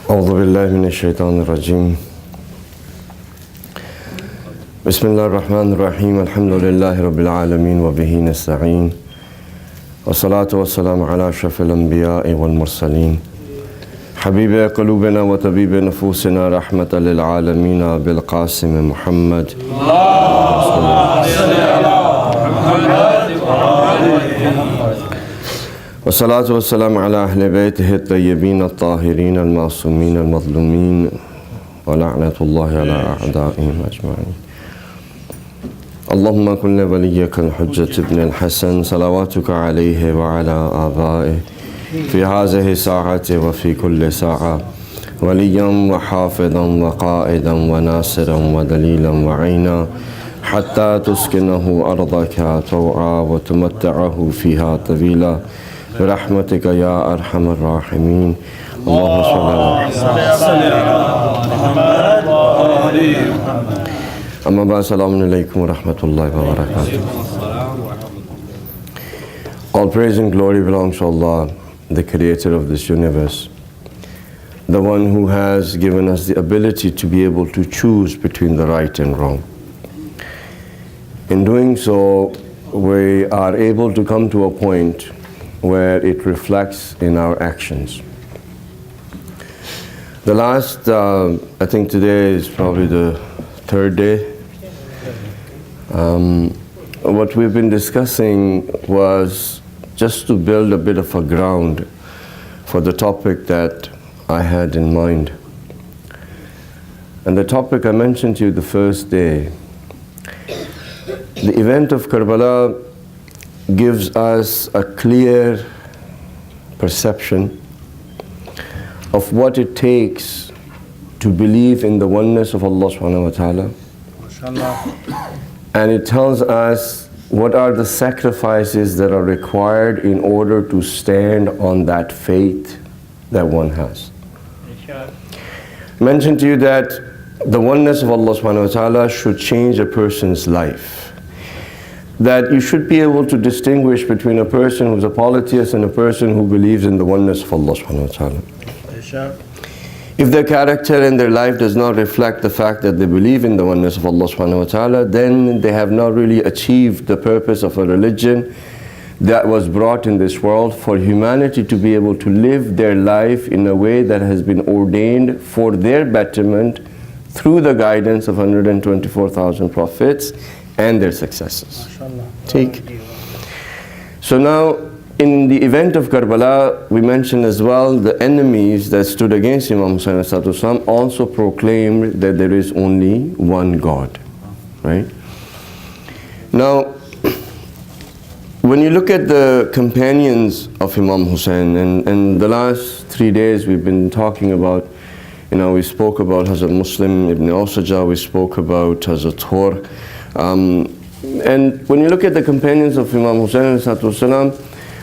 أعوذ بالله من الشيطان الرجيم. بسم الله الرحمن الرحيم. الحمد لله رب العالمين وبه نستعين. والصلاة والسلام على أشرف الأنبياء والمرسلين حبيب قلوبنا وطبيب نفوسنا رحمة للعالمين بالقاسم محمد. والصلاة والسلام على أهل بيته الطيبين الطاهرين المعصومين المظلومين ولعنة الله على أعدائهم أجمعين. اللهم كن لوليك الحجة ابن الحسن صلواتك عليه وعلى آبائه في هذه الساعة وفي كل ساعة وليا وحافظا وقائدا وناصرا ودليلا وعينا حتى تسكنه أرضك طوعا وتمتعه فيها طويلا برحمتك يا أرحم الراحمين. اللهم صل على محمد. أما بعد، السلام عليكم ورحمة الله وبركاته. All praise and glory belongs to Allah, the creator of this universe, the one who has given us the ability to be able to choose between the right and wrong. In doing so, we are able to come to a point where it reflects in our actions. The last, I think today is probably the third day. What we've been discussing was just to build a bit of a ground for the topic that I had in mind. And the topic I mentioned to you the first day, the event of Karbala gives us a clear perception of what it takes to believe in the oneness of Allah subhanahu wa ta'ala. And it tells us what are the sacrifices that are required in order to stand on that faith that one has. I mentioned to you that the oneness of Allah subhanahu wa ta'ala should change a person's life. That you should be able to distinguish between a person who's a polytheist and a person who believes in the oneness of Allah subhanahu wa ta'ala. If their character and their life does not reflect the fact that they believe in the oneness of Allah subhanahu wa ta'ala, then they have not really achieved the purpose of a religion that was brought in this world for humanity to be able to live their life in a way that has been ordained for their betterment through the guidance of 124,000 prophets and their successors. Take. So now, in the event of Karbala, we mentioned as well the enemies that stood against Imam Hussain also proclaimed that there is only one God. Right? Now, when you look at the companions of Imam Hussain, and the last 3 days we've been talking about, we spoke about Hazrat Muslim ibn Awsaja, we spoke about Hazrat Thor. And when you look at the companions of Imam Hussain,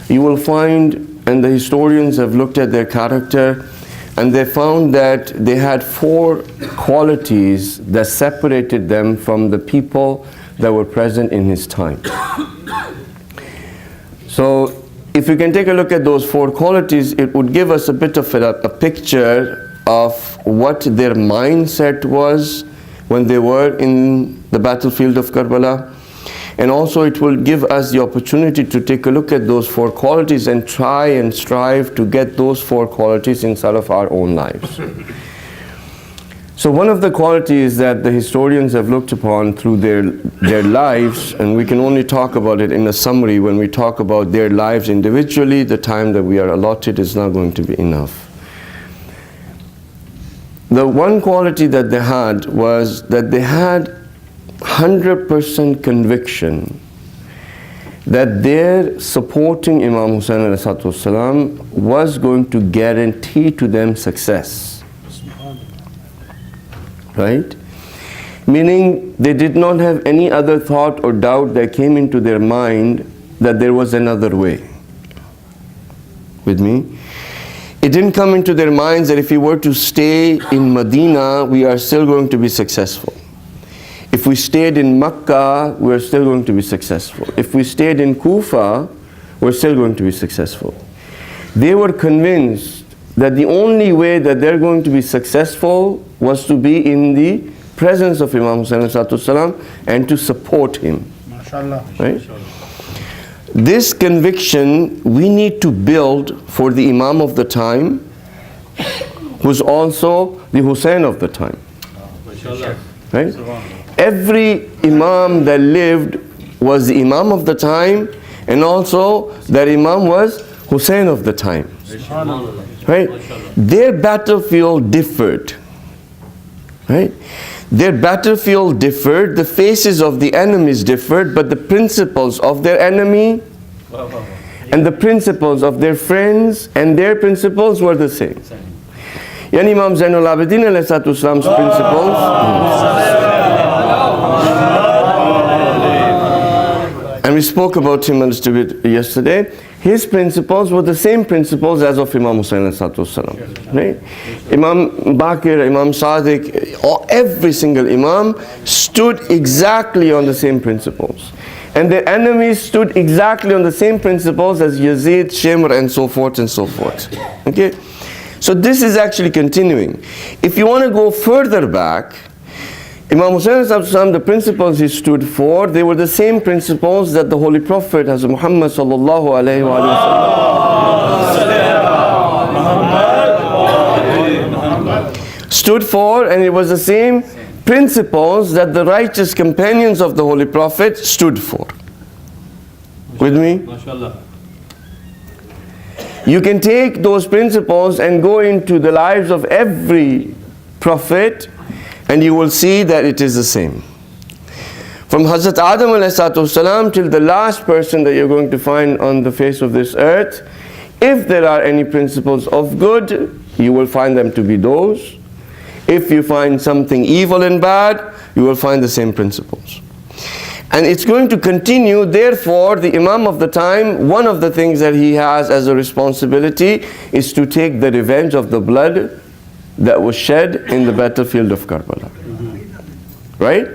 you will find, and the historians have looked at their character, and they found that they had 4 qualities that separated them from the people that were present in his time. So if we can take a look at those 4 qualities, it would give us a bit of a picture of what their mindset was when they were in the battlefield of Karbala. And also it will give us the opportunity to take a look at those 4 qualities and try and strive to get those 4 qualities inside of our own lives. So one of the qualities that the historians have looked upon through their lives, and we can only talk about it in a summary when we talk about their lives individually, the time that we are allotted is not going to be enough. The one quality that they had was that they had 100% conviction that their supporting Imam Hussain was going to guarantee to them success. Right? Meaning they did not have any other thought or doubt that came into their mind that there was another way. With me? It didn't come into their minds that if we were to stay in Medina, we are still going to be successful. If we stayed in Makkah, we're still going to be successful. If we stayed in Kufa, we're still going to be successful. They were convinced that the only way that they're going to be successful was to be in the presence of Imam Hussain alayhi salam and to support him. Right? This conviction we need to build for the Imam of the time, who's also the Hussain of the time. Right? Every Imam that lived was the Imam of the time, and also that Imam was Hussain of the time. Right? Their battlefield differed. Right? Their battlefield differed, the faces of the enemies differed, but the principles of their enemy and the principles of their friends and their principles were the same. Yani Imam Zainul Abidin alayhi salatu wasalam's principles, and we spoke about him a little bit yesterday, his principles were the same principles as of Imam Hussain alayhi salatu wasalam. Right? Imam Baqir, Imam Sadiq, every single Imam stood exactly on the same principles. And their enemies stood exactly on the same principles as Yazid, Shimr, and so forth and so forth. Okay? So this is actually continuing. If you want to go further back, Imam Hussain, the principles he stood for, they were the same principles that the Holy Prophet Hazrat Muhammad sallallahu alayhi wa sallam stood for, and it was the same principles that the righteous companions of the Holy Prophet stood for. With me? You can take those principles and go into the lives of every prophet, and you will see that it is the same. From Hazrat Adam ﷺ till the last person that you're going to find on the face of this earth, if there are any principles of good, you will find them to be those. If you find something evil and bad, you will find the same principles. And it's going to continue. Therefore, the Imam of the time, one of the things that he has as a responsibility is to take the revenge of the blood that was shed in the battlefield of Karbala. Right?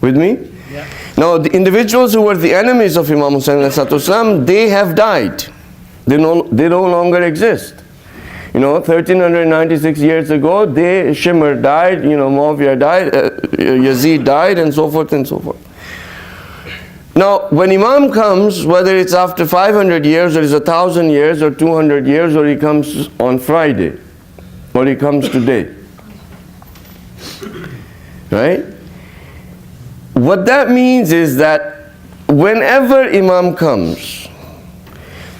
With me? Yeah. Now, the individuals who were the enemies of Imam Hussain, they have died. They no longer exist. 1396 years ago, Shimr died, Muawiyah died, Yazid died, and so forth and so forth. Now, when Imam comes, whether it's after 500 years, or it's 1,000 years, or 200 years, or he comes on Friday, or he comes today, right? What that means is that whenever Imam comes,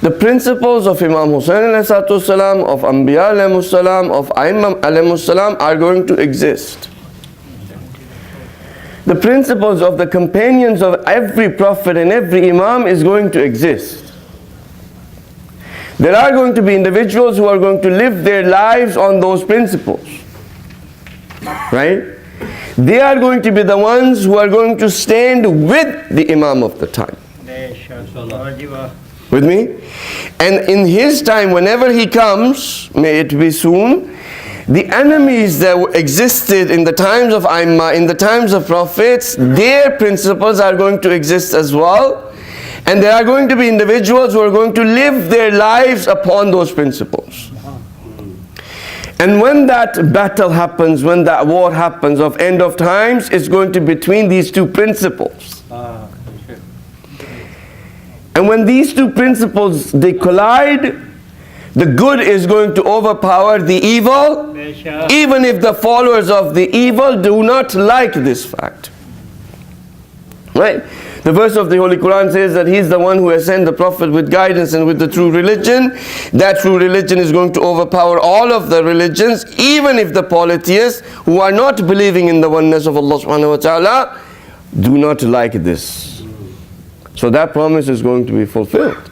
the principles of Imam Hussain alayhi salam, of Anbiya alayhi salam, of Aimam alayhi salam are going to exist. The principles of the companions of every prophet and every Imam is going to exist. There are going to be individuals who are going to live their lives on those principles. Right? They are going to be the ones who are going to stand with the Imam of the time. With me? And in his time, whenever he comes, may it be soon, the enemies that existed in the times of Aimma, in the times of prophets, their principles are going to exist as well. And there are going to be individuals who are going to live their lives upon those principles. And when that battle happens, when that war happens of end of times, it's going to be between these two principles. And when these two principles, they collide, the good is going to overpower the evil, even if the followers of the evil do not like this fact. Right? The verse of the Holy Quran says that He is the one who has sent the Prophet with guidance and with the true religion. That true religion is going to overpower all of the religions, even if the polytheists who are not believing in the oneness of Allah subhanahu wa ta'ala do not like this. So that promise is going to be fulfilled.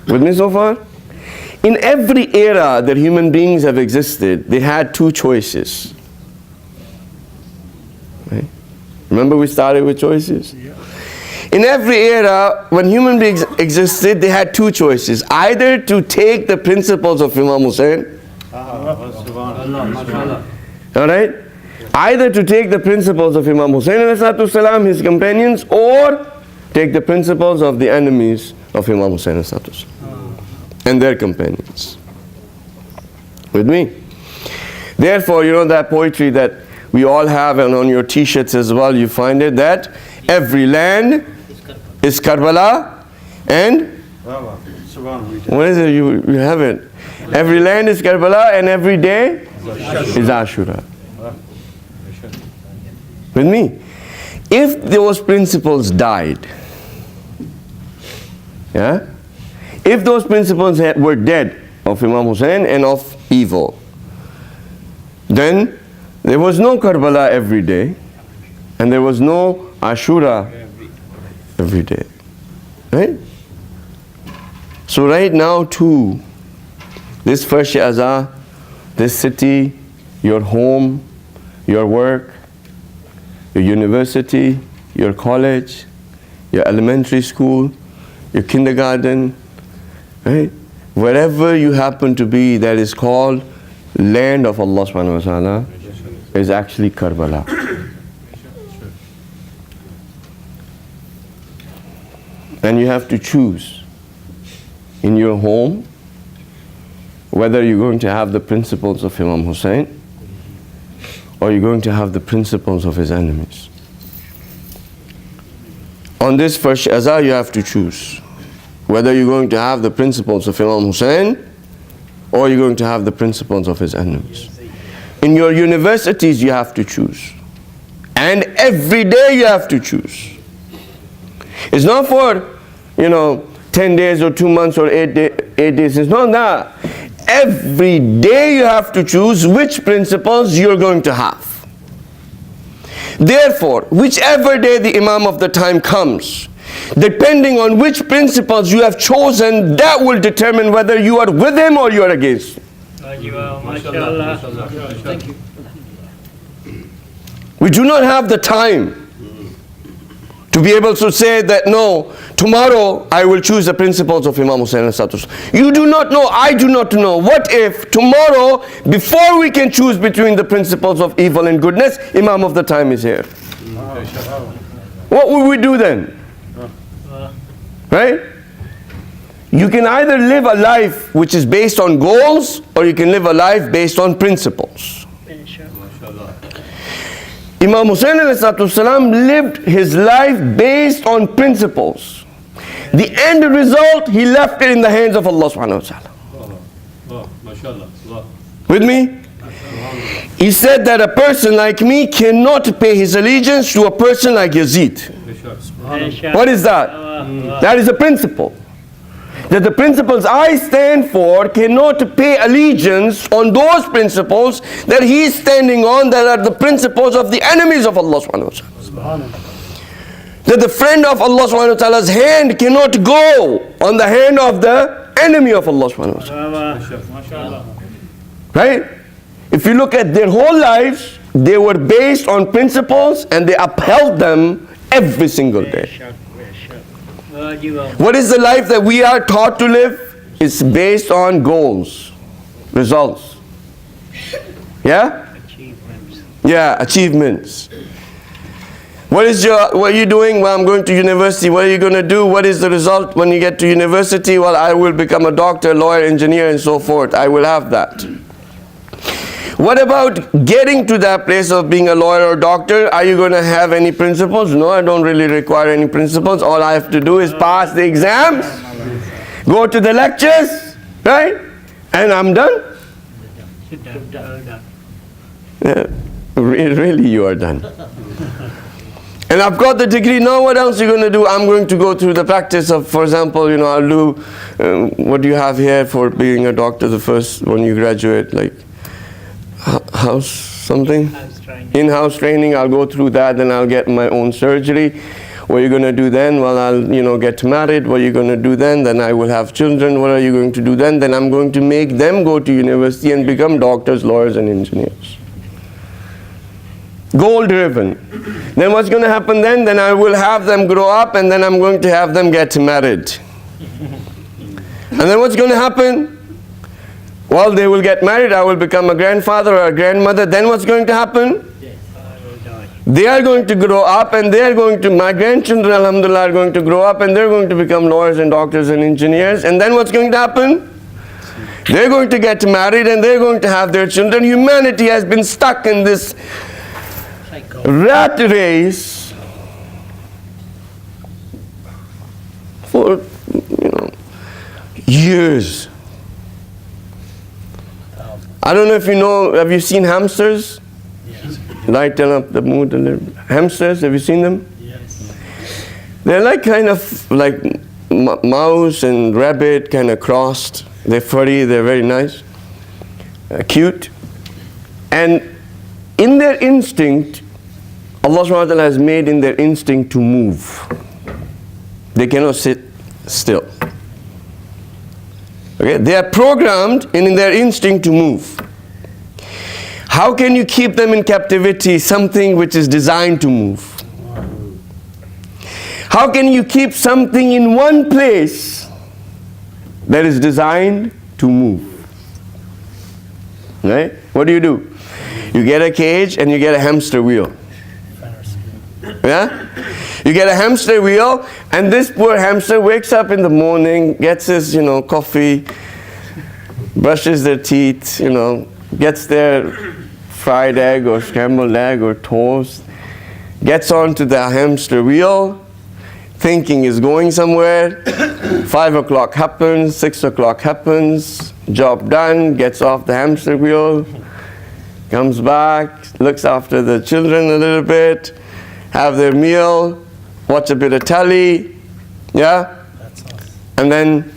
With me so far? In every era that human beings have existed, they had two choices. Right? Remember we started with choices? Yeah. In every era, when human beings existed, they had two choices. Either to take the principles of Imam Hussain. Alright? Either to take the principles of Imam Hussain, his companions, or take the principles of the enemies of Imam Hussain and their companions. With me? Therefore, you know that poetry that we all have, and on your t-shirts as well, you find it, that every land is Karbala, and what is it? You have it. Every land is Karbala, and every day is Ashura. With me? If those principles died, yeah? If those principles were dead of Imam Hussein and of evil, then there was no Karbala every day, and there was no Ashura every day. Right? So right now too, this first Azah, this city, your home, your work, your university, your college, your elementary school, your kindergarten, right? Wherever you happen to be, that is called land of Allah subhanahu wa ta'ala, is actually Karbala. And you have to choose in your home whether you're going to have the principles of Imam Hussein or you're going to have the principles of his enemies. On this first Azah, you have to choose whether you're going to have the principles of Imam Hussein or you're going to have the principles of his enemies. In your universities, you have to choose. And every day you have to choose. It's not for, 10 days or 2 months or 8 days. It's not that. Every day you have to choose which principles you're going to have. Therefore, whichever day the Imam of the time comes, depending on which principles you have chosen, that will determine whether you are with him or you are against him. Thank you. We do not have the time to be able to say that, no, tomorrow I will choose the principles of Imam Hussein. You do not know, I do not know. What if tomorrow, before we can choose between the principles of evil and goodness, Imam of the time is here? What will we do then? Right? You can either live a life which is based on goals, or you can live a life based on principles. Imam Hussein lived his life based on principles. The end result, he left it in the hands of Allah subhanahu wa ta'ala. With me? He said that a person like me cannot pay his allegiance to a person like Yazid. What is that? That is a principle. That the principles I stand for cannot pay allegiance on those principles that he is standing on, that are the principles of the enemies of Allah subhanahu wa ta'ala. That the friend of Allah subhanahu wa ta'ala's hand cannot go on the hand of the enemy of Allah subhanahu wa ta'ala. Right? If you look at their whole lives, they were based on principles and they upheld them every single day. What is the life that we are taught to live? It's based on goals, results. Yeah? Achievements. Yeah, achievements. What are you doing? Well, I'm going to university. What are you going to do? What is the result when you get to university? Well, I will become a doctor, lawyer, engineer, and so forth. I will have that. What about getting to that place of being a lawyer or doctor? Are you going to have any principles? No, I don't really require any principles. All I have to do is pass the exams, go to the lectures, right? And I'm done. Yeah, really, you are done. And I've got the degree. Now what else are you going to do? I'm going to go through the practice of, for example, I'll do, what do you have here for being a doctor, the first when you graduate, like house something? In-house training. I'll go through that, then I'll get my own surgery. What are you going to do then? Well, I'll, get married. What are you going to do then? Then I will have children. What are you going to do then? Then I'm going to make them go to university and become doctors, lawyers, and engineers. Goal-driven. Then what's going to happen then? Then I will have them grow up, and then I'm going to have them get married. And then what's going to happen? Well, they will get married. I will become a grandfather or a grandmother. Then what's going to happen? They are going to grow up, and my grandchildren, alhamdulillah, are going to grow up, and they're going to become lawyers and doctors and engineers. And then what's going to happen? They're going to get married and they're going to have their children. Humanity has been stuck in this rat race for, years. I don't know if you know, have you seen hamsters? Yes. Lighten up the mood a little. Hamsters, have you seen them? Yes. They're like kind of like mouse and rabbit kind of crossed. They're furry, they're very nice, cute. And in their instinct, Allah subhanahu wa ta'ala has made in their instinct to move. They cannot sit still. Okay? They are programmed in their instinct to move. How can you keep them in captivity, something which is designed to move? How can you keep something in one place that is designed to move? Right? What do? You get a cage and you get a hamster wheel. Yeah? You get a hamster wheel, and this poor hamster wakes up in the morning, gets his, coffee, brushes their teeth, gets their fried egg or scrambled egg or toast, gets onto the hamster wheel, thinking is going somewhere. 5 o'clock happens, 6 o'clock happens, job done, gets off the hamster wheel, comes back, looks after the children a little bit, have their meal, watch a bit of telly, yeah? That's awesome. And then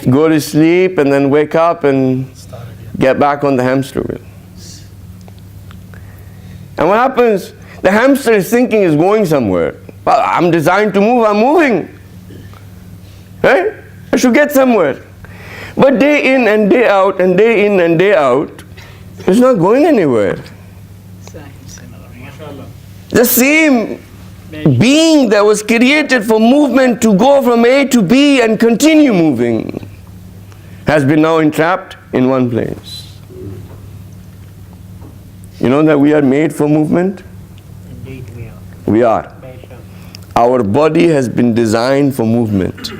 go to sleep and then wake up and get back on the hamster wheel. And what happens? The hamster is thinking is going somewhere. Well, I'm designed to move, I'm moving. Right? I should get somewhere. But day in and day out and day in and day out, it's not going anywhere. The same being that was created for movement to go from A to B and continue moving has been now entrapped in one place. You know that we are made for movement? Indeed we are. We are. Our body has been designed for movement.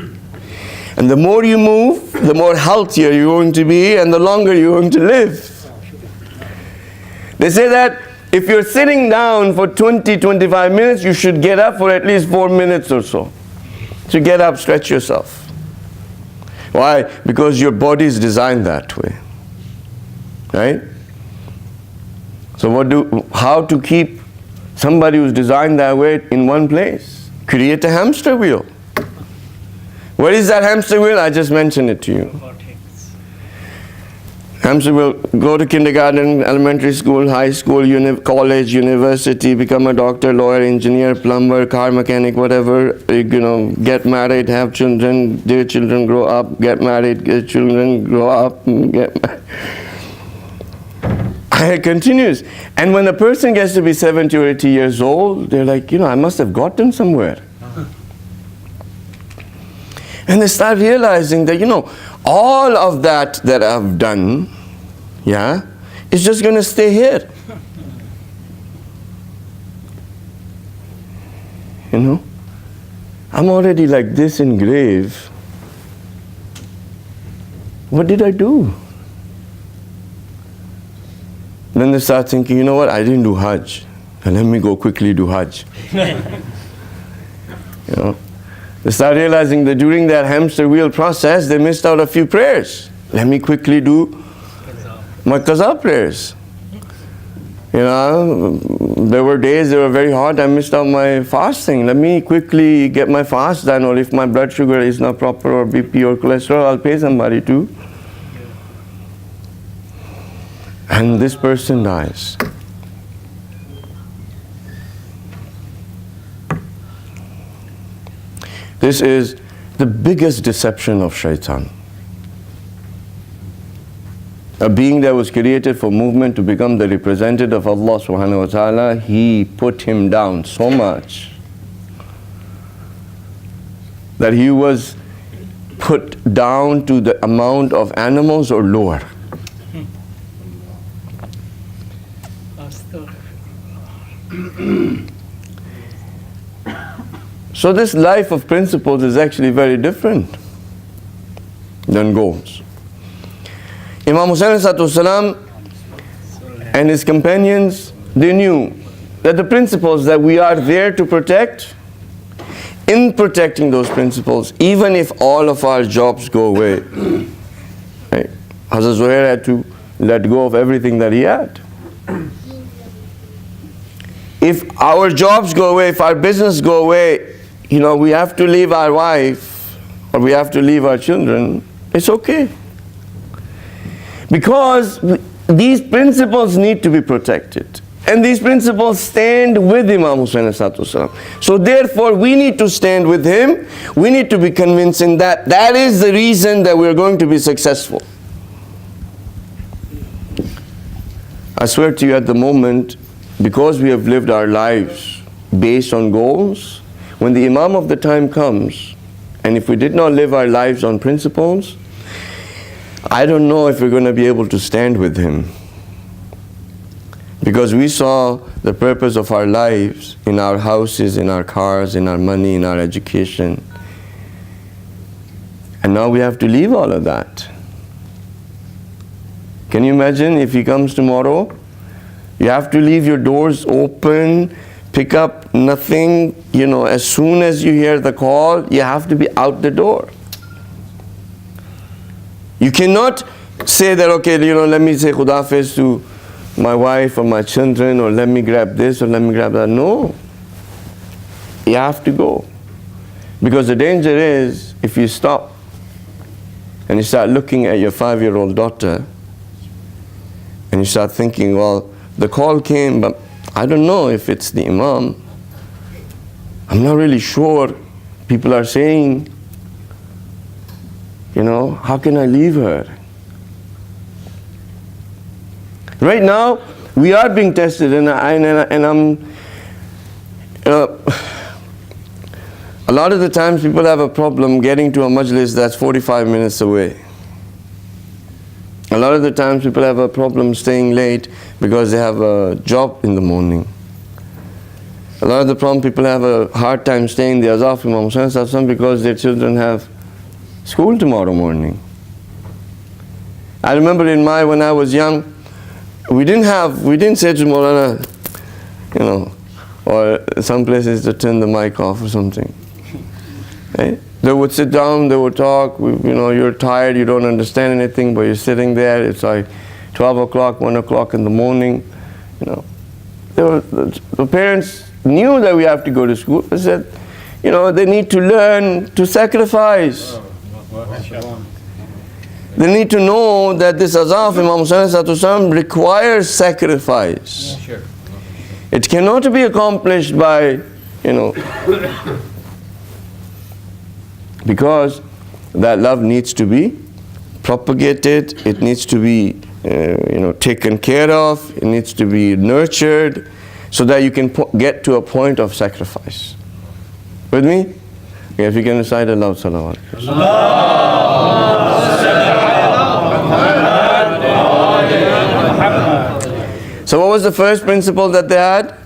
And the more you move, the more healthier you're going to be and the longer you're going to live. They say that if you're sitting down for 20-25 minutes, you should get up for at least 4 minutes or so. So get up, stretch yourself. Why? Because your body is designed that way. Right? So how to keep somebody who's designed that way in one place? Create a hamster wheel. Where is that hamster wheel? I just mentioned it to you. Hamster wheel, go to kindergarten, elementary school, high school, college, university, become a doctor, lawyer, engineer, plumber, car mechanic, whatever, get married, have children, their children grow up, get married, get children grow up, get married. It continues. And when a person gets to be 70 or 80 years old, they're like, I must have gotten somewhere. And they start realizing that, all of that I've done, is just going to stay here. I'm already like this in grave. What did I do? Then they start thinking, I didn't do Hajj. And let me go quickly do Hajj. They start realizing that during that hamster wheel process, they missed out a few prayers. Let me quickly do my qaza prayers. There were days they were very hot, I missed out my fasting. Let me quickly get my fast done, or if my blood sugar is not proper, or BP or cholesterol, I'll pay somebody to. And this person dies. This is the biggest deception of shaitan. A being that was created for movement to become the representative of Allah subhanahu wa ta'ala, he put him down so much that he was put down to the amount of animals or lower. So this life of principles is actually very different than goals. Imam Hussain ﷺ and his companions, they knew that the principles that we are there to protect, in protecting those principles, even if all of our jobs go away, right? Hazrat Zuhair had to let go of everything that he had. If our jobs go away, if our business go away, we have to leave our wife or we have to leave our children, it's okay. Because these principles need to be protected. And these principles stand with Imam Hussain ﷺ. So therefore we need to stand with him. We need to be convincing that that is the reason that we're going to be successful. I swear to you, at the moment, because we have lived our lives based on goals, when the Imam of the time comes, and if we did not live our lives on principles, I don't know if we're going to be able to stand with him. Because we saw the purpose of our lives in our houses, in our cars, in our money, in our education. And now we have to leave all of that. Can you imagine if he comes tomorrow? You have to leave your doors open, pick up nothing, as soon as you hear the call, you have to be out the door. You cannot say that, okay, let me say Khudafiz to my wife or my children, or let me grab this or let me grab that. No. You have to go. Because the danger is, if you stop and you start looking at your 5-year-old daughter and you start thinking, well, the call came, but I don't know if it's the Imam. I'm not really sure. People are saying, how can I leave her? Right now, we are being tested, and I'm, a lot of the times people have a problem getting to a majlis that's 45 minutes away. A lot of the times people have a problem staying late because they have a job in the morning. A lot of the problem people have a hard time staying the azan of Imam Hussain ﷺ because their children have school tomorrow morning. I remember when I was young, we didn't say to Maulana, or some places to turn the mic off or something. Right? They would sit down, they would talk, you're tired, you don't understand anything, but you're sitting there, it's like 12 o'clock, 1 o'clock in the morning. The parents knew that we have to go to school. They said, they need to learn to sacrifice. They need to know that this azan of Imam Hussain ﷺ requires sacrifice. It cannot be accomplished by, because that love needs to be propagated, it needs to be taken care of, it needs to be nurtured, so that you can get to a point of sacrifice. With me? Okay, if you can recite a loud salawat. So what was the first principle that they had?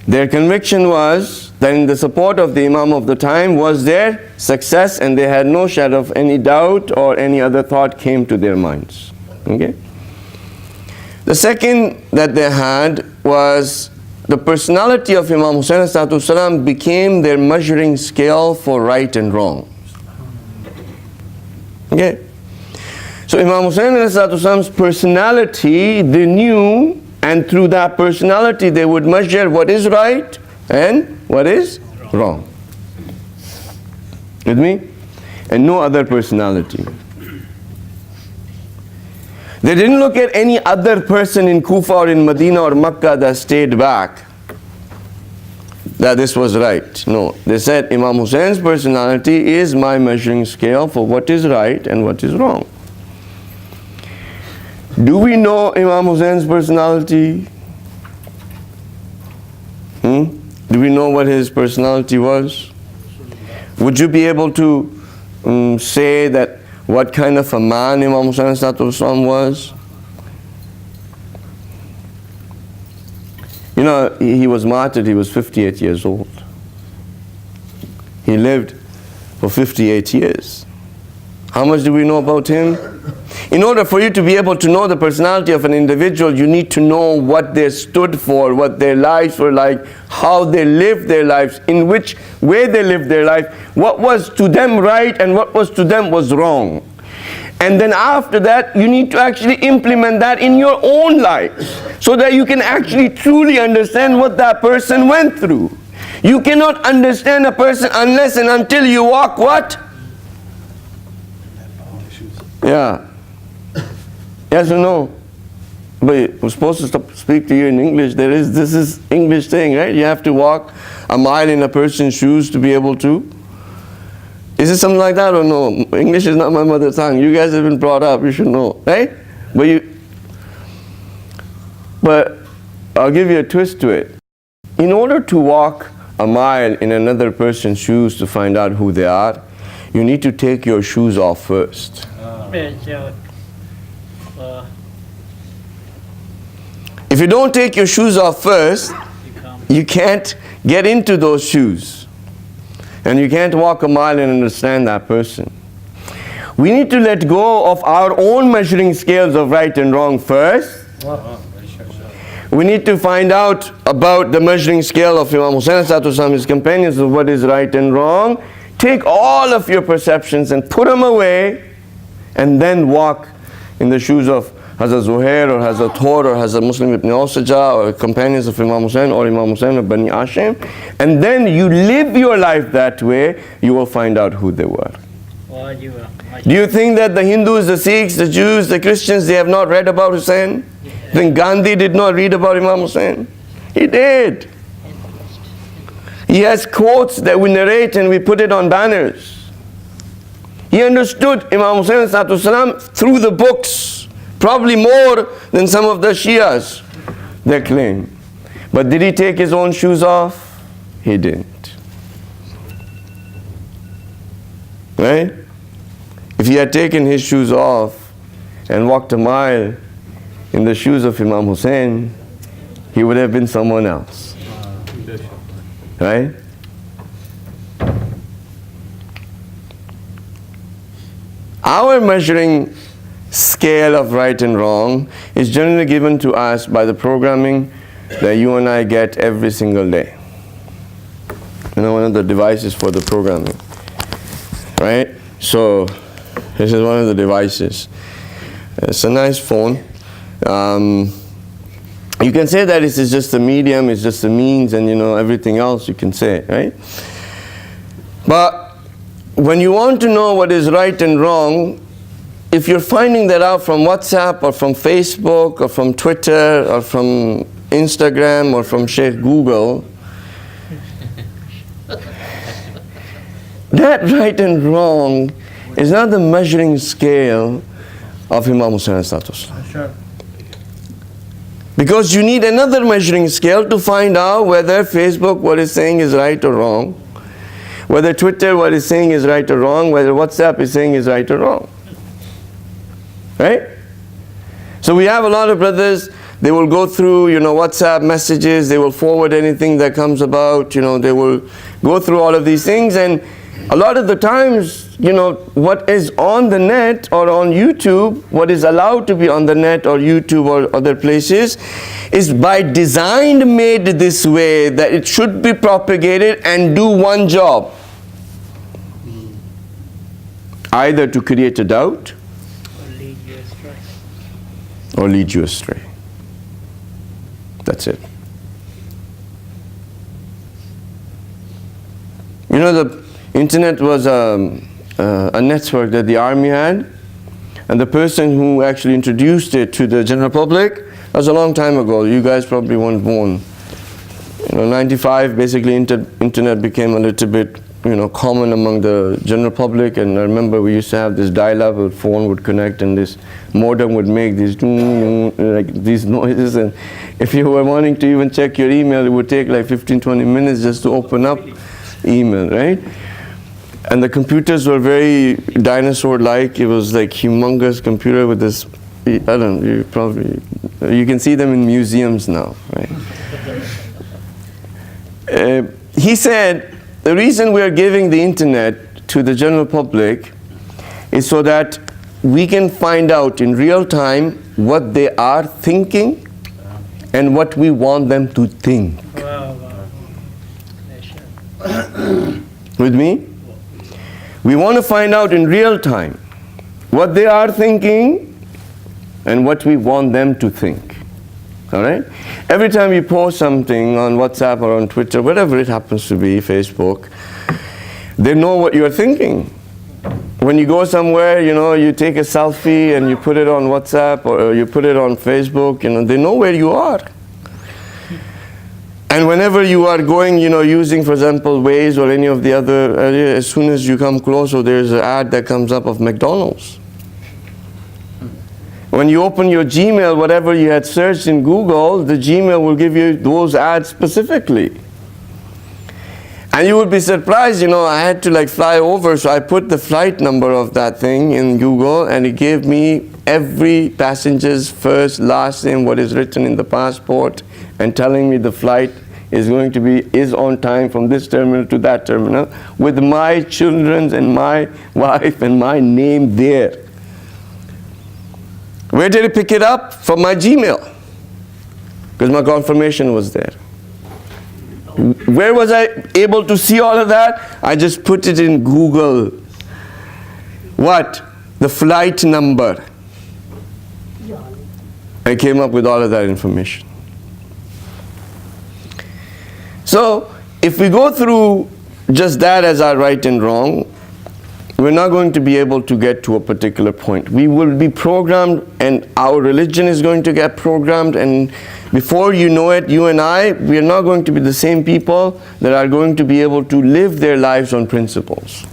Their conviction was that in the support of the Imam of the time was their success, and they had no shadow of any doubt or any other thought came to their minds. Okay? The second that they had was the personality of Imam Hussain ﷺ became their measuring scale for right and wrong. Okay? So Imam Hussain ﷺ's personality, they knew, and through that personality they would measure what is right and what is wrong. With me? And no other personality. They didn't look at any other person in Kufa or in Medina or Makkah that stayed back, that this was right. No, they said Imam Hussein's personality is my measuring scale for what is right and what is wrong. Do we know Imam Hussein's personality? Do we know what his personality was? Would you be able to say that what kind of a man Imam Hussain was? He was martyred, he was 58 years old. He lived for 58 years. How much do we know about him? In order for you to be able to know the personality of an individual, you need to know what they stood for, what their lives were like, how they lived their lives, in which way they lived their life, what was to them right and what was to them was wrong. And then after that, you need to actually implement that in your own life, so that you can actually truly understand what that person went through. You cannot understand a person unless and until you walk what? Yeah. Yes or no? But we're supposed to speak to you in English. This is English thing, right? You have to walk a mile in a person's shoes to be able to. Is it something like that or no? English is not my mother tongue. You guys have been brought up, you should know, right? But I'll give you a twist to it. In order to walk a mile in another person's shoes to find out who they are, you need to take your shoes off first. If you don't take your shoes off first, you can't get into those shoes. And you can't walk a mile and understand that person. We need to let go of our own measuring scales of right and wrong first. We need to find out about the measuring scale of Imam Hussain, his companions, of what is right and wrong. Take all of your perceptions and put them away, and then walk in the shoes of Hazrat Zuhair or Hazrat Thor or Hazrat Muslim ibn Awsaja or companions of Imam Hussain or Imam Hussain of Bani Hashim. And then you live your life that way, you will find out who they were. Do you think that the Hindus, the Sikhs, the Jews, the Christians, they have not read about Hussain? Then Gandhi did not read about Imam Hussain? He did. He has quotes that we narrate and we put it on banners. He understood Imam Hussain through the books, probably more than some of the Shias, they claim. But did he take his own shoes off? He didn't. Right? If he had taken his shoes off and walked a mile in the shoes of Imam Hussain, he would have been someone else. Right? Our measuring scale of right and wrong is generally given to us by the programming that you and I get every single day. You know, one of the devices for the programming. Right? So, this is one of the devices. It's a nice phone. You can say that this is just a medium, it's just a means, and you know, everything else you can say, right? But when you want to know what is right and wrong, if you're finding that out from WhatsApp or from Facebook or from Twitter or from Instagram or from Sheikh Google, that right and wrong is not the measuring scale of Imam Hussain. Sure. Because you need another measuring scale to find out whether Facebook, what it's saying is right or wrong, whether Twitter, what it's saying is right or wrong, whether WhatsApp is saying is right or wrong. Right? So we have a lot of brothers, they will go through, you know, WhatsApp messages, they will forward anything that comes about, you know, they will go through all of these things, and a lot of the times, you know, what is on the net or on YouTube, what is allowed to be on the net or YouTube or other places, is by design made this way that it should be propagated and do one job. Either to create a doubt or lead you astray. That's it. You know, the internet was a network that the army had, and the person who actually introduced it to the general public was a long time ago. You guys probably weren't born. You know, 95, basically internet became a little bit, you know, common among the general public, and I remember we used to have this dial-up, a phone would connect and this modem would make these like these noises, and if you were wanting to even check your email, it would take like 15-20 minutes just to open up email, right? And the computers were very dinosaur-like. It was like humongous computer with this, I don't know, you can see them in museums now, right? He said, the reason we are giving the internet to the general public is so that we can find out in real time what they are thinking and what we want them to think. With me? We want to find out in real time what they are thinking and what we want them to think. All right? Every time you post something on WhatsApp or on Twitter, whatever it happens to be, Facebook, they know what you're thinking. When you go somewhere, you know, you take a selfie and you put it on WhatsApp or you put it on Facebook, you know, they know where you are. And whenever you are going, you know, using, for example, Waze or any of the other areas, as soon as you come closer, there's an ad that comes up of McDonald's. When you open your Gmail, whatever you had searched in Google, the Gmail will give you those ads specifically. And you would be surprised, you know, I had to like fly over, so I put the flight number of that thing in Google and it gave me every passenger's first, last name, what is written in the passport, and telling me the flight is on time from this terminal to that terminal, with my children's and my wife and my name there. Where did it pick it up? From my Gmail, because my confirmation was there. Where was I able to see all of that? I just put it in Google. What? The flight number. I came up with all of that information. So, if we go through just that as our right and wrong, we're not going to be able to get to a particular point. We will be programmed, and our religion is going to get programmed, and before you know it, you and I, we are not going to be the same people that are going to be able to live their lives on principles.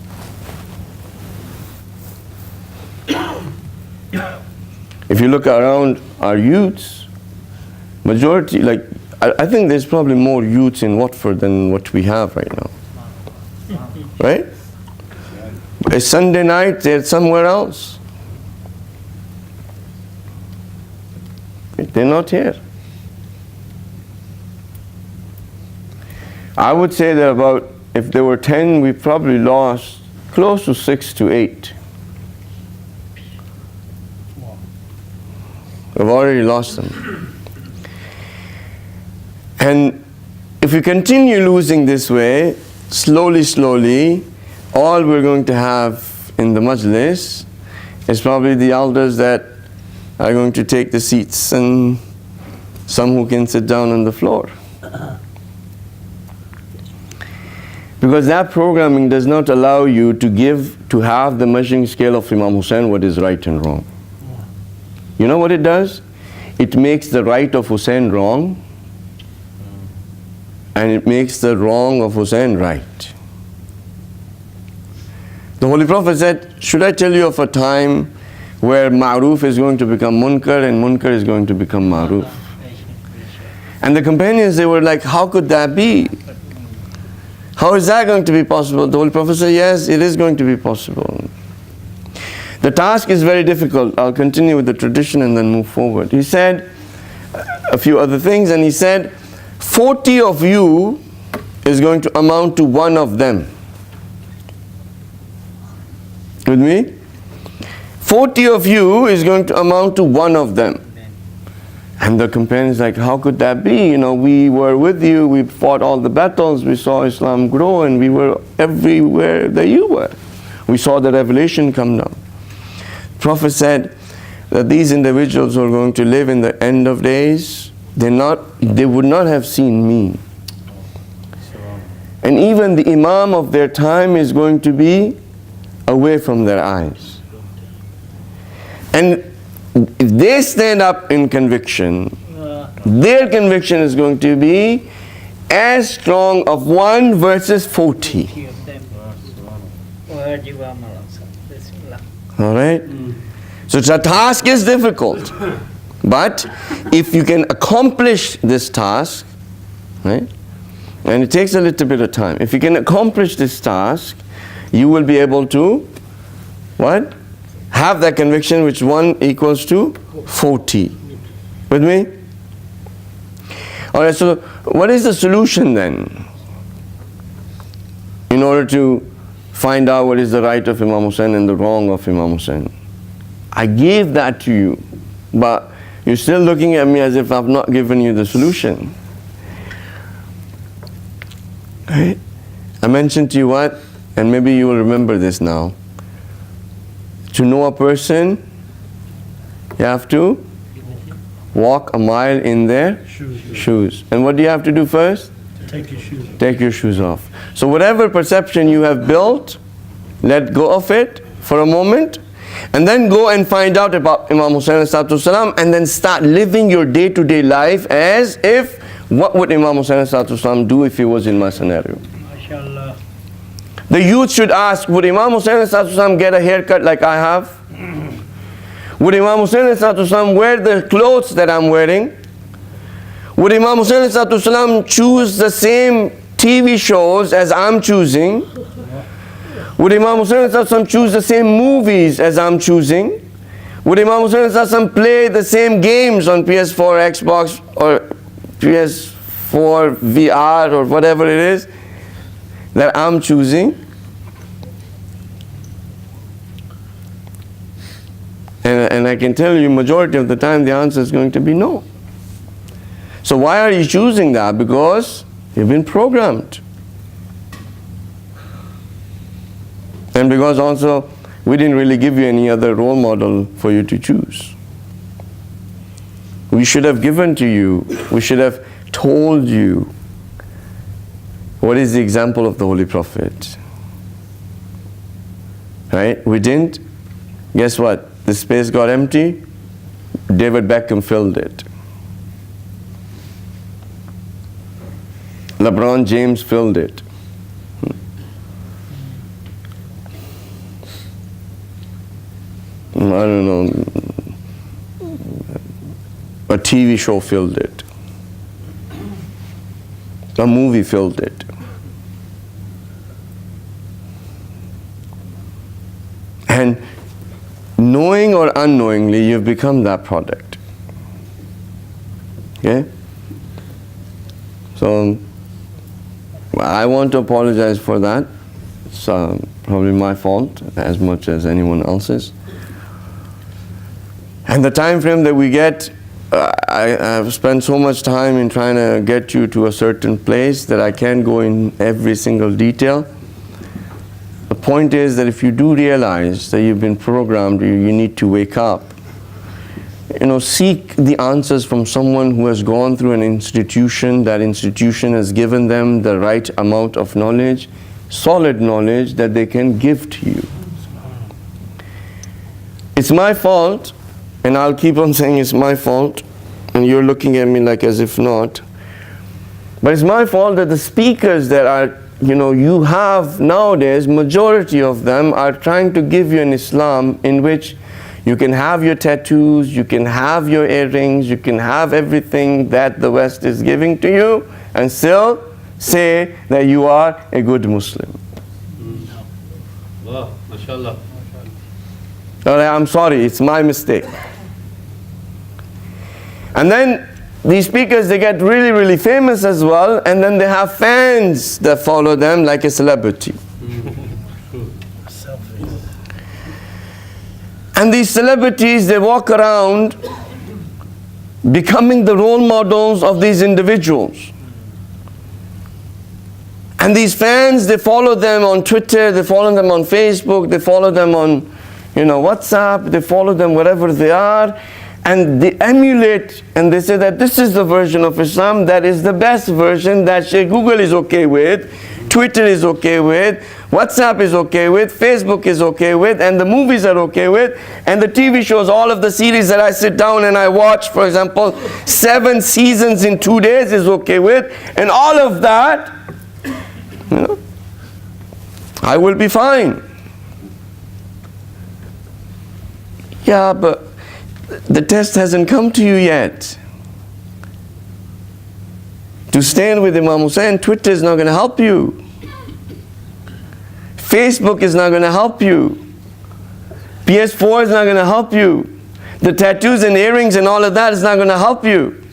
If you look around our youths, majority, like, I think there's probably more youths in Watford than what we have right now. Right? A Sunday night, they're somewhere else. They're not here. I would say that about, if there were 10, we probably lost close to 6 to 8. We've already lost them. And if we continue losing this way, slowly, all we're going to have in the Majlis is probably the elders that are going to take the seats and some who can sit down on the floor. Because that programming does not allow you to have the measuring scale of Imam Hussein, what is right and wrong. You know what it does? It makes the right of Hussein wrong, and it makes the wrong of Hussein right. The Holy Prophet said, should I tell you of a time where ma'ruf is going to become munkar and munkar is going to become ma'ruf? And the companions, they were like, how could that be? How is that going to be possible? The Holy Prophet said, yes, it is going to be possible. The task is very difficult. I'll continue with the tradition and then move forward. He said a few other things, and he said, 40 of you is going to amount to one of them. With me? 40 of you is going to amount to one of them. And the companions like, how could that be? You know, we were with you, we fought all the battles, we saw Islam grow, and we were everywhere that you were. We saw the revelation come down. The Prophet said that these individuals who are going to live in the end of days, they would not have seen me. And even the Imam of their time is going to be away from their eyes. And if they stand up in conviction, their conviction is going to be as strong of 1 versus 40. Alright? So the task is difficult. But if you can accomplish this task, right? And it takes a little bit of time. If you can accomplish this task, you will be able to, what? Have that conviction which 1 equals to 40. With me? Alright, so what is the solution then? In order to find out what is the right of Imam Hussain and the wrong of Imam Hussain. I gave that to you, but you're still looking at me as if I've not given you the solution. Right? I mentioned to you what, and maybe you will remember this now. To know a person, you have to walk a mile in their shoes. And what do you have to do first? Take your shoes off. Take your shoes off. So whatever perception you have built, let go of it for a moment, and then go and find out about Imam Hussain ﷺ, and then start living your day-to-day life as if, what would Imam Hussain ﷺ do if he was in my scenario? MashaAllah. The youth should ask, would Imam Hussain ﷺ get a haircut like I have? Would Imam Hussain ﷺ wear the clothes that I'm wearing? Would Imam Hussain ﷺ choose the same TV shows as I'm choosing? Would Imam Hussain ﷺ choose the same movies as I'm choosing? Would Imam Hussain ﷺ play the same games on PS4, Xbox, or PS4, VR, or whatever it is that I'm choosing? And I can tell you, majority of the time, the answer is going to be no. So why are you choosing that? Because you've been programmed. And because also, we didn't really give you any other role model for you to choose. We should have given to you, we should have told you what is the example of the Holy Prophet. Right? We didn't. Guess what? The space got empty. David Beckham filled it. LeBron James filled it. I don't know. A TV show filled it. A movie filled it. And knowing or unknowingly, you've become that product. Okay? So, I want to apologize for that. It's probably my fault as much as anyone else's. And the time frame that we get, I've spent so much time in trying to get you to a certain place that I can't go in every single detail. The point is that if you do realize that you've been programmed, you need to wake up. Seek the answers from someone who has gone through an institution. That institution has given them the right amount of knowledge, solid knowledge that they can give to you. It's my fault, and I'll keep on saying it's my fault, and you're looking at me like as if not. But it's my fault that the speakers that are, you have nowadays, majority of them are trying to give you an Islam in which you can have your tattoos, you can have your earrings, you can have everything that the West is giving to you, and still say that you are a good Muslim. Wow, mashallah. I'm sorry, it's my mistake. And then these speakers, they get really, really famous as well, and then they have fans that follow them like a celebrity. And these celebrities, they walk around becoming the role models of these individuals. And these fans, they follow them on Twitter, they follow them on Facebook, they follow them on WhatsApp, they follow them wherever they are, and they emulate, and they say that this is the version of Islam that is the best version, that Google is okay with, Twitter is okay with, WhatsApp is okay with, Facebook is okay with, and the movies are okay with, and the TV shows, all of the series that I sit down and I watch, for example, 7 seasons in 2 days is okay with, and all of that, I will be fine. Yeah, but the test hasn't come to you yet. To stand with Imam Hussain, Twitter is not going to help you. Facebook is not going to help you. PS4 is not going to help you. The tattoos and earrings and all of that is not going to help you.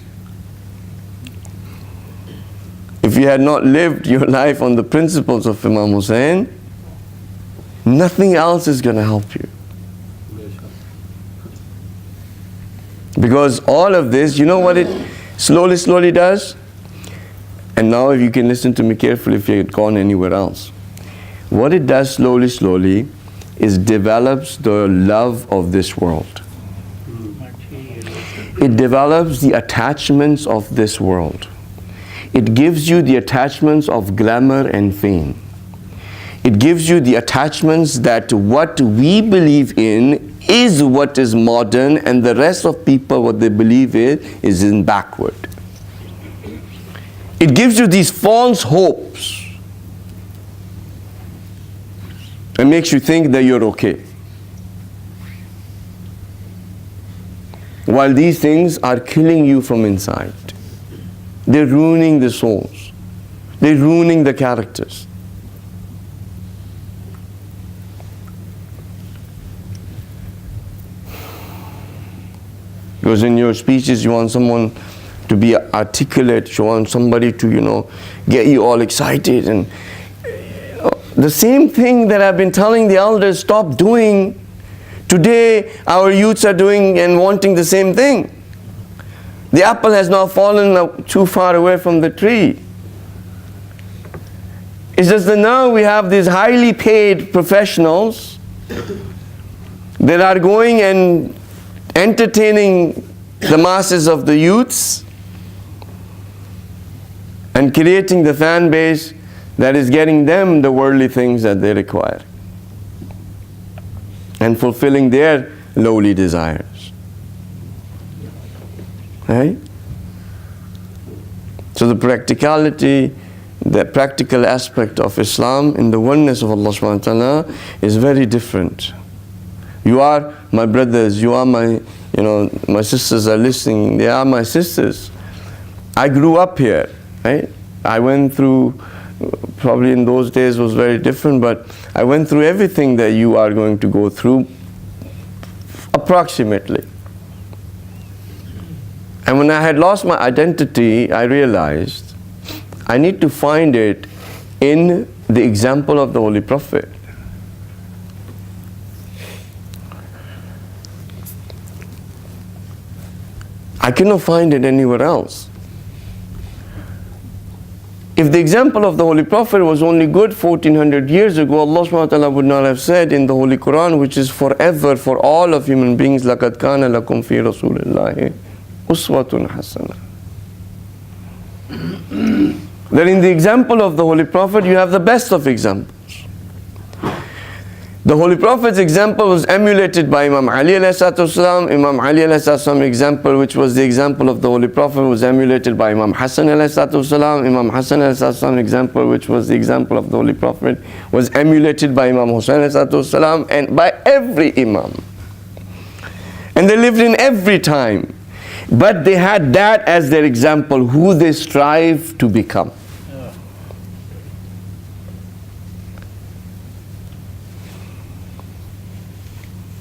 If you had not lived your life on the principles of Imam Hussain, Nothing else is going to help you. Because all of this, you know what it slowly does? And now if you can listen to me carefully if you had gone anywhere else. What it does slowly is develops the love of this world. It develops the attachments of this world. It gives you the attachments of glamour and fame. It gives you the attachments that what we believe in is what is modern, and the rest of people, what they believe in is in backward. It gives you these false hopes and makes you think that you're okay. While these things are killing you from inside. They're ruining the souls. They're ruining the characters. Because in your speeches you want someone to be articulate, you want somebody to, get you all excited. And the same thing that I've been telling the elders, stop doing. Today our youths are doing and wanting the same thing. The apple has now fallen too far away from the tree. It's just that now we have these highly paid professionals that are going and entertaining the masses of the youths and creating the fan base that is getting them the worldly things that they require and fulfilling their lowly desires. Right? So the practicality, the practical aspect of Islam in the oneness of Allah subhanahu wa ta'ala is very different. You are my brothers, you are my, my sisters are listening, they are my sisters. I grew up here, right? I went through, probably in those days was very different, but I went through everything that you are going to go through, approximately. And when I had lost my identity, I realized I need to find it in the example of the Holy Prophet. I cannot find it anywhere else. If the example of the Holy Prophet was only good 1400 years ago, Allah subhanahu wa ta'ala would not have said in the Holy Quran, which is forever for all of human beings, لَقَدْ كَانَ لَكُمْ فِي رَسُولِ اللَّهِ أُسْوَةٌ حَسَنَةٌ. That in the example of the Holy Prophet, you have the best of examples. The Holy Prophet's example was emulated by Imam Ali ﷺ. Imam Ali ﷺ's example, which was the example of the Holy Prophet, was emulated by Imam Hassan ﷺ. Imam Hassan ﷺ's example, which was the example of the Holy Prophet, was emulated by Imam Hussain ﷺ and by every Imam. And they lived in every time. But they had that as their example, who they strive to become.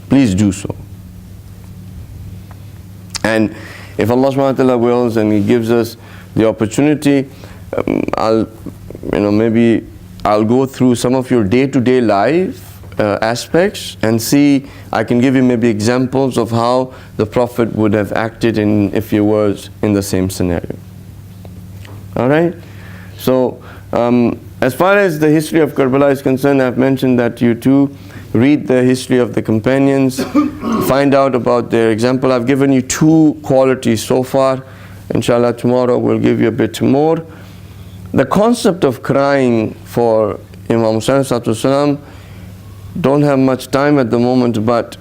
Please do so. And if Allah subhanahu wa ta'ala wills and He gives us the opportunity, maybe I'll go through some of your day-to-day life aspects and see, I can give you maybe examples of how the Prophet would have acted if he was in the same scenario. Alright? So, as far as the history of Karbala is concerned, I've mentioned that you too read the history of the companions, find out about their example. I've given you 2 qualities so far. Inshallah, tomorrow we'll give you a bit more. The concept of crying for Imam Hussain ﷺ, don't have much time at the moment, but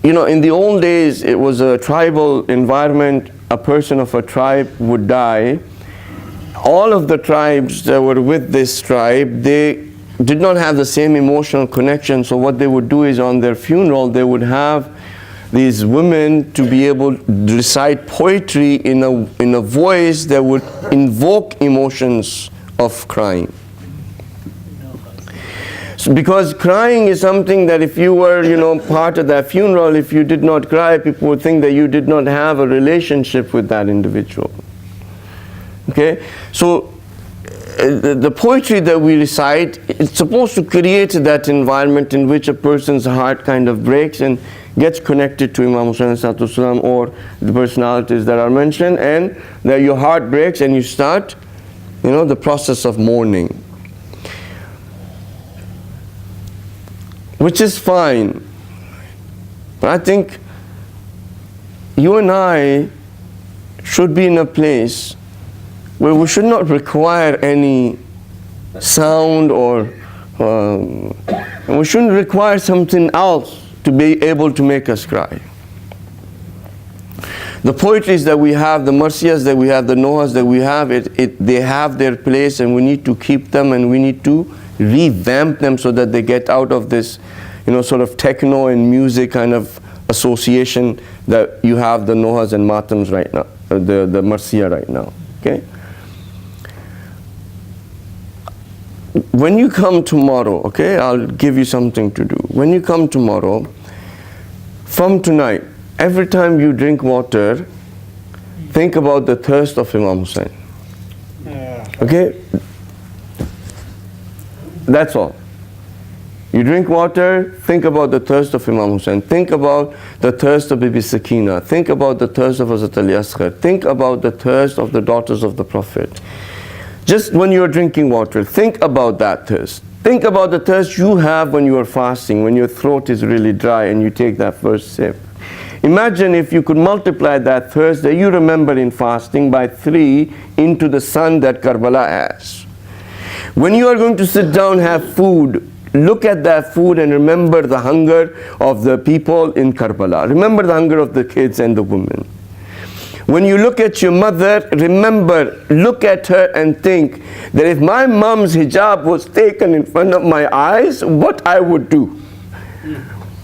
in the old days it was a tribal environment. A person of a tribe would die. All of the tribes that were with this tribe, they did not have the same emotional connection, so what they would do is on their funeral they would have these women to be able to recite poetry in a voice that would invoke emotions of crying. So because crying is something that if you were part of that funeral, if you did not cry, people would think that you did not have a relationship with that individual. Okay, so the poetry that we recite, it's supposed to create that environment in which a person's heart kind of breaks and gets connected to Imam Hussain ﷺ or the personalities that are mentioned, and that your heart breaks and you start, the process of mourning. Which is fine. But I think you and I should be in a place where we should not require any sound or we shouldn't require something else to be able to make us cry. The poetries that we have, the marsiyas that we have, the nohas that we have, they have their place, and we need to keep them, and we need to revamp them so that they get out of this, sort of techno and music kind of association that you have the nohas and matams right now, the marsiya right now. Okay. When you come tomorrow, okay, I'll give you something to do. When you come tomorrow, from tonight, every time you drink water, think about the thirst of Imam Hussain. Okay? That's all. You drink water, think about the thirst of Imam Hussain. Think about the thirst of Bibi Sakina. Think about the thirst of Hazrat Ali Asghar. Think about the thirst of the daughters of the Prophet. Just when you're drinking water, think about that thirst. Think about the thirst you have when you are fasting, when your throat is really dry and you take that first sip. Imagine if you could multiply that thirst that you remember in fasting by 3 into the sun that Karbala has. When you are going to sit down, have food, look at that food and remember the hunger of the people in Karbala. Remember the hunger of the kids and the women. When you look at your mother, remember, look at her and think that if my mom's hijab was taken in front of my eyes, what I would do.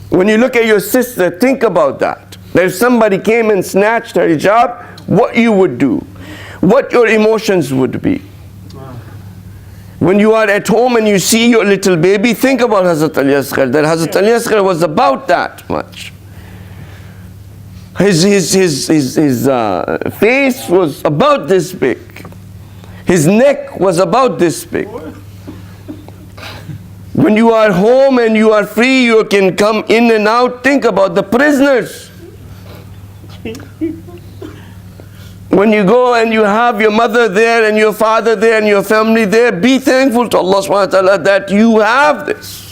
When you look at your sister, think about that. That if somebody came and snatched her hijab, what you would do, what your emotions would be. When you are at home and you see your little baby, think about Hazrat Ali Asghar, that Hazrat Ali Asghar was about that much. His face was about this big. His neck was about this big. When you are home and you are free, you can come in and out. Think about the prisoners. When you go and you have your mother there and your father there and your family there, be thankful to Allah subhanahu wa ta'ala that you have this.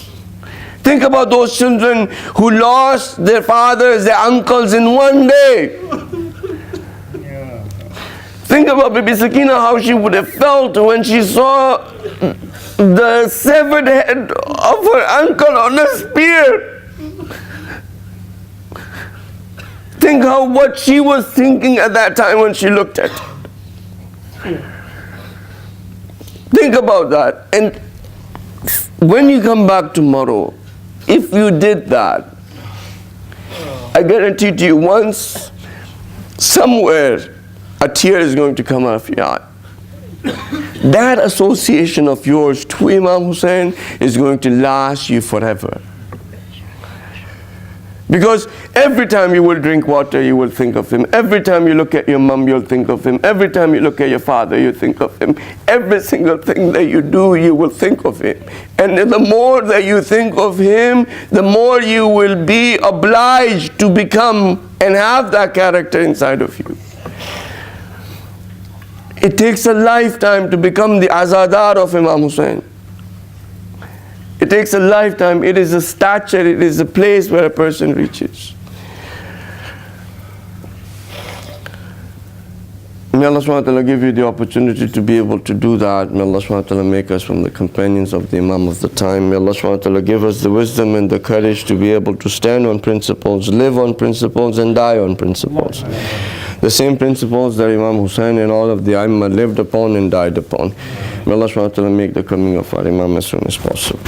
Think about those children who lost their fathers, their uncles in one day. Think about Bibi Sakina, how she would have felt when she saw the severed head of her uncle on a spear. Think what she was thinking at that time when she looked at it. Think about that. And when you come back tomorrow, if you did that, I guarantee to you, once, somewhere, a tear is going to come out of your eye. That association of yours to Imam Hussain is going to last you forever. Because every time you will drink water, you will think of him. Every time you look at your mom, you'll think of him. Every time you look at your father, you think of him. Every single thing that you do, you will think of him. And the more that you think of him, the more you will be obliged to become and have that character inside of you. It takes a lifetime to become the azadar of Imam Hussain. It takes a lifetime. It is a stature, it is a place where a person reaches. May Allah subhanahu wa ta'ala give you the opportunity to be able to do that. May Allah subhanahu wa ta'ala make us from the companions of the Imam of the time. May Allah subhanahu wa ta'ala give us the wisdom and the courage to be able to stand on principles, live on principles, and die on principles. The same principles that Imam Hussain and all of the Aimma lived upon and died upon. May Allah subhanahu wa ta'ala make the coming of our Imam as soon as possible.